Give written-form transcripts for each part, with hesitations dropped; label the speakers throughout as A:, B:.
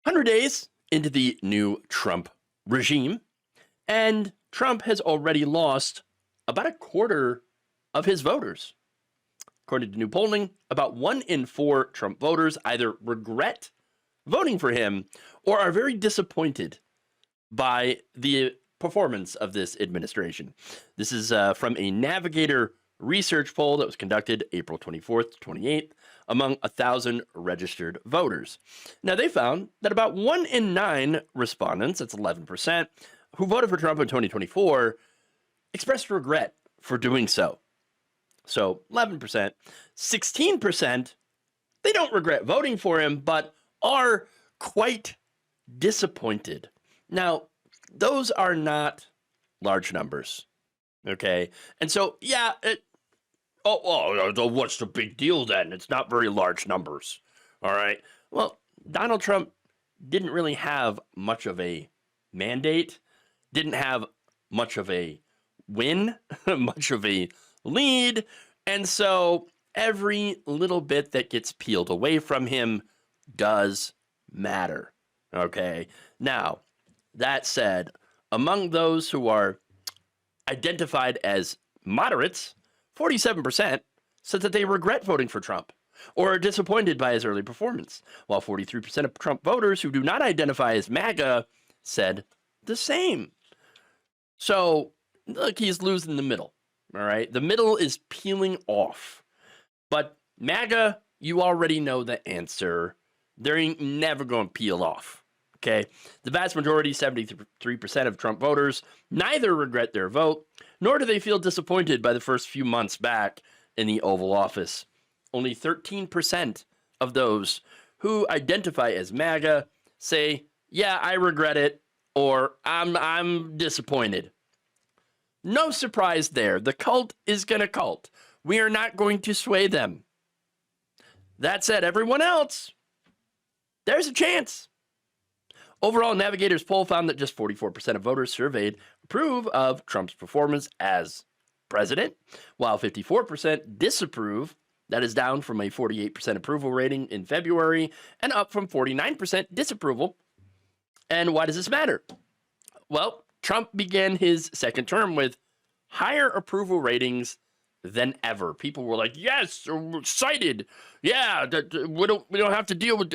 A: 100 days into the new Trump regime, and Trump has already lost about a quarter of his voters. According to new polling, about 1 in 4 Trump voters either regret voting for him or are very disappointed by the performance of this administration. This is from a Navigator Research poll that was conducted April 24th to 28th among 1,000 registered voters. Now, they found that about 1 in 9 respondents, that's 11%, who voted for Trump in 2024 expressed regret for doing so. So 11%, 16%, they don't regret voting for him, but are quite disappointed. Now, those are not large numbers, okay? And so, yeah, what's the big deal then? It's not very large numbers, all right? Well, Donald Trump didn't really have much of a mandate, didn't have much of a win, much of a lead, and so every little bit that gets peeled away from him does matter, okay? Now, that said, among those who are identified as moderates, 47% said that they regret voting for Trump or are disappointed by his early performance, while 43% of Trump voters who do not identify as MAGA said the same. So, look, he's losing the middle, all right? The middle is peeling off. But MAGA, you already know the answer. They ain't never going to peel off, okay? The vast majority, 73% of Trump voters, neither regret their vote, nor do they feel disappointed by the first few months back in the Oval Office. Only 13% of those who identify as MAGA say, yeah, I regret it, or I'm disappointed. No surprise there. The cult is going to cult. We are not going to sway them. That said, everyone else, there's a chance. Overall, Navigator's poll found that just 44% of voters surveyed approve of Trump's performance as president, while 54% disapprove. That is down from a 48% approval rating in February and up from 49% disapproval. And why does this matter? Well, Trump began his second term with higher approval ratings than ever. People were like, yes, we're excited. Yeah, we don't have to deal with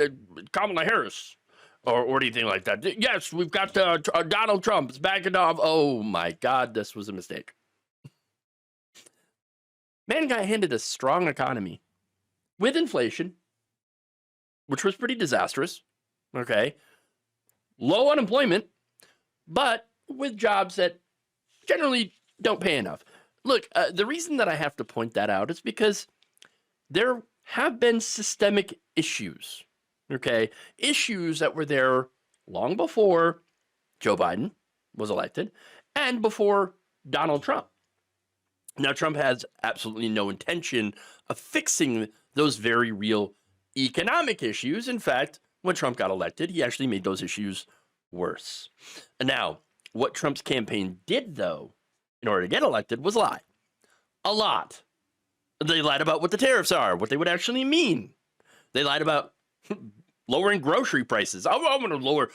A: Kamala Harris or anything like that. Yes, we've got Donald Trump. It's backing off. Oh my God, this was a mistake. Man got handed a strong economy with inflation, which was pretty disastrous. Okay. Low unemployment, but with jobs that generally don't pay enough. Look, the reason that I have to point that out is because there have been systemic issues, okay? Issues that were there long before Joe Biden was elected and before Donald Trump. Now, Trump has absolutely no intention of fixing those very real economic issues. In fact, when Trump got elected, he actually made those issues worse. Now, what Trump's campaign did, though, in order to get elected, was lie. A lot. They lied about what the tariffs are, what they would actually mean. They lied about lowering grocery prices. I'm going to lower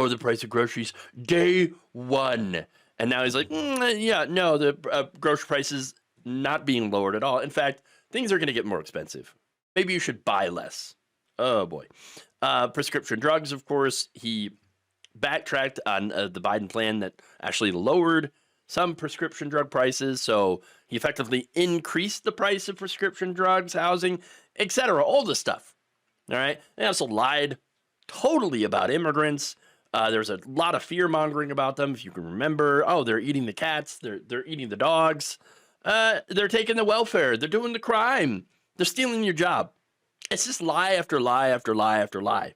A: the price of groceries day one. And now he's like, yeah, no, the grocery prices not being lowered at all. In fact, things are going to get more expensive. Maybe you should buy less. Oh, boy. Prescription drugs, of course, he backtracked on the Biden plan that actually lowered some prescription drug prices. So he effectively increased the price of prescription drugs, housing, etc., all this stuff. All right. They also lied totally about immigrants. There's a lot of fear mongering about them. If you can remember, they're eating the cats. They're eating the dogs. They're taking the welfare. They're doing the crime. They're stealing your job. It's just lie after lie after lie after lie.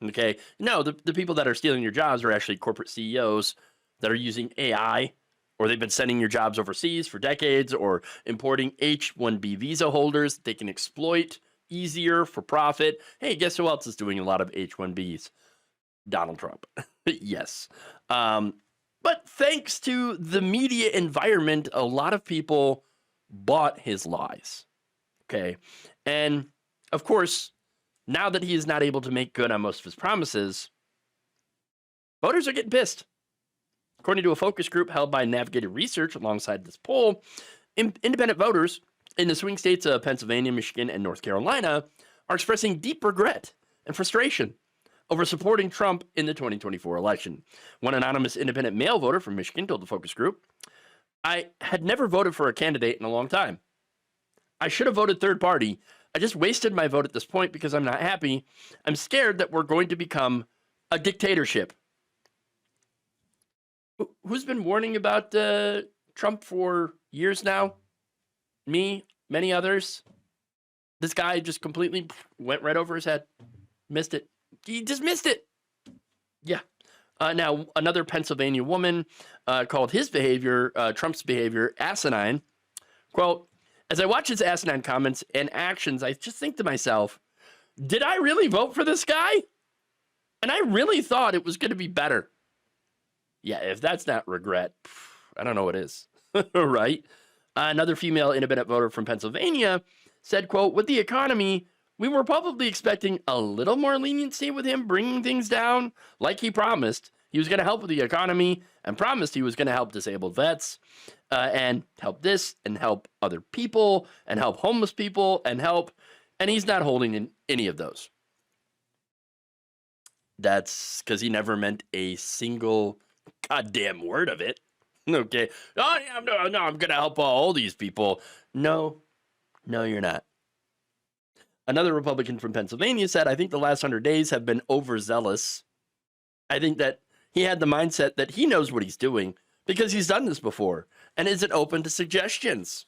A: Okay. No, the people that are stealing your jobs are actually corporate CEOs that are using AI, or they've been sending your jobs overseas for decades, or importing H-1B visa holders they can exploit easier for profit. Hey, guess who else is doing a lot of H-1Bs? Donald Trump. Yes. But thanks to the media environment, a lot of people bought his lies. Okay. And of course, now that he is not able to make good on most of his promises, Voters are getting pissed. According to a focus group held by Navigator Research alongside this poll, independent voters in the swing states of Pennsylvania, Michigan, and North Carolina are expressing deep regret and frustration over supporting Trump in the 2024 election. One anonymous independent male voter from Michigan told the focus group, "I had never voted for a candidate in a long time. I should have voted third party. I just wasted my vote at this point because I'm not happy. I'm scared that we're going to become a dictatorship." Who's been warning about Trump for years now? Me, many others. This guy just completely went right over his head. Missed it. He just missed it. Yeah. Now, another Pennsylvania woman called his behavior, Trump's behavior, asinine. Quote, "As I watch his asinine comments and actions, I just think to myself, did I really vote for this guy? And I really thought it was going to be better." Yeah, if that's not regret, I don't know what is. Right? Another female independent voter from Pennsylvania said, quote, "With the economy, we were probably expecting a little more leniency with him bringing things down, like he promised. He was going to help with the economy and promised he was going to help disabled vets and help this and help other people and help homeless people and he's not holding in any of those." That's because he never meant a single goddamn word of it. Okay. "Oh, yeah, no, I'm going to help all these people." No, you're not. Another Republican from Pennsylvania said, "I think the last 100 days have been overzealous. I think that he had the mindset that he knows what he's doing because he's done this before and isn't open to suggestions.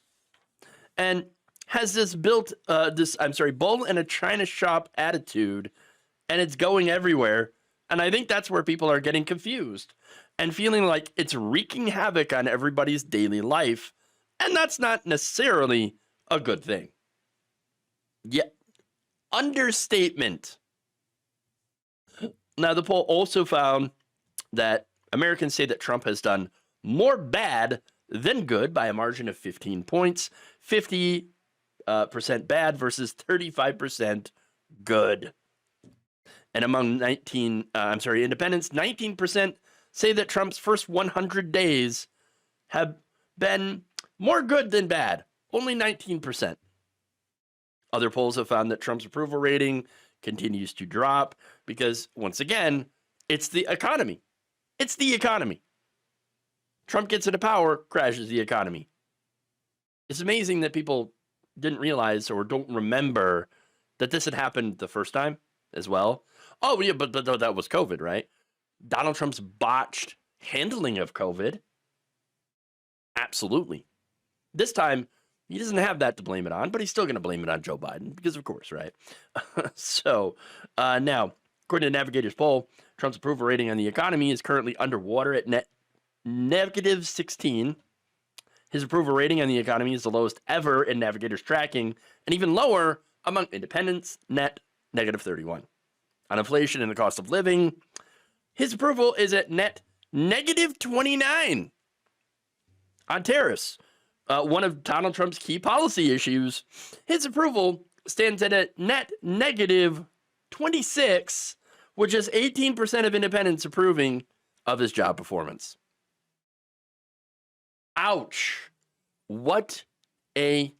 A: And has this built bull in a china shop attitude, and it's going everywhere. And I think that's where people are getting confused and feeling like it's wreaking havoc on everybody's daily life. And that's not necessarily a good thing." Yeah. Understatement. Now, the poll also found that Americans say that Trump has done more bad than good by a margin of 15 points, 50% bad versus 35% good. And among independents, 19% say that Trump's first 100 days have been more good than bad. Only 19%. Other polls have found that Trump's approval rating continues to drop because, once again, it's the economy. It's the economy. Trump gets into power, crashes the economy. It's amazing that people didn't realize or don't remember that this had happened the first time as well. Oh, yeah, but that was COVID, right? Donald Trump's botched handling of COVID. Absolutely. This time, he doesn't have that to blame it on, but he's still going to blame it on Joe Biden because, of course, right? So now, according to Navigator's poll, Trump's approval rating on the economy is currently underwater at net negative 16. His approval rating on the economy is the lowest ever in Navigator's tracking, and even lower among independents, net negative 31. On inflation and the cost of living, his approval is at net negative 29. On tariffs, one of Donald Trump's key policy issues, his approval stands at a net negative 26, which is 18% of independents approving of his job performance. Ouch. What a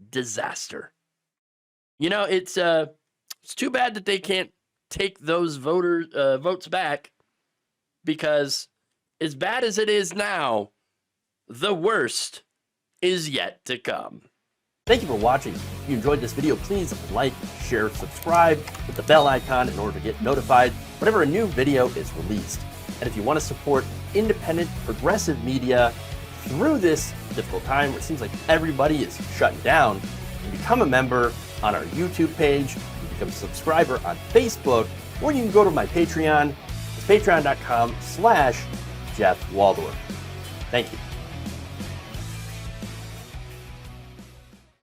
A: disaster. You know, it's too bad that they can't take those votes back, because as bad as it is now, the worst is yet to come. Thank you for watching. If you enjoyed this video, please like, share, subscribe with the bell icon in order to get notified whenever a new video is released. And if you want to support independent, progressive media through this difficult time where it seems like everybody is shutting down, you can become a member on our YouTube page, you can become a subscriber on Facebook, or you can go to my Patreon. It's patreon.com/Jeff Waldorf. Thank you.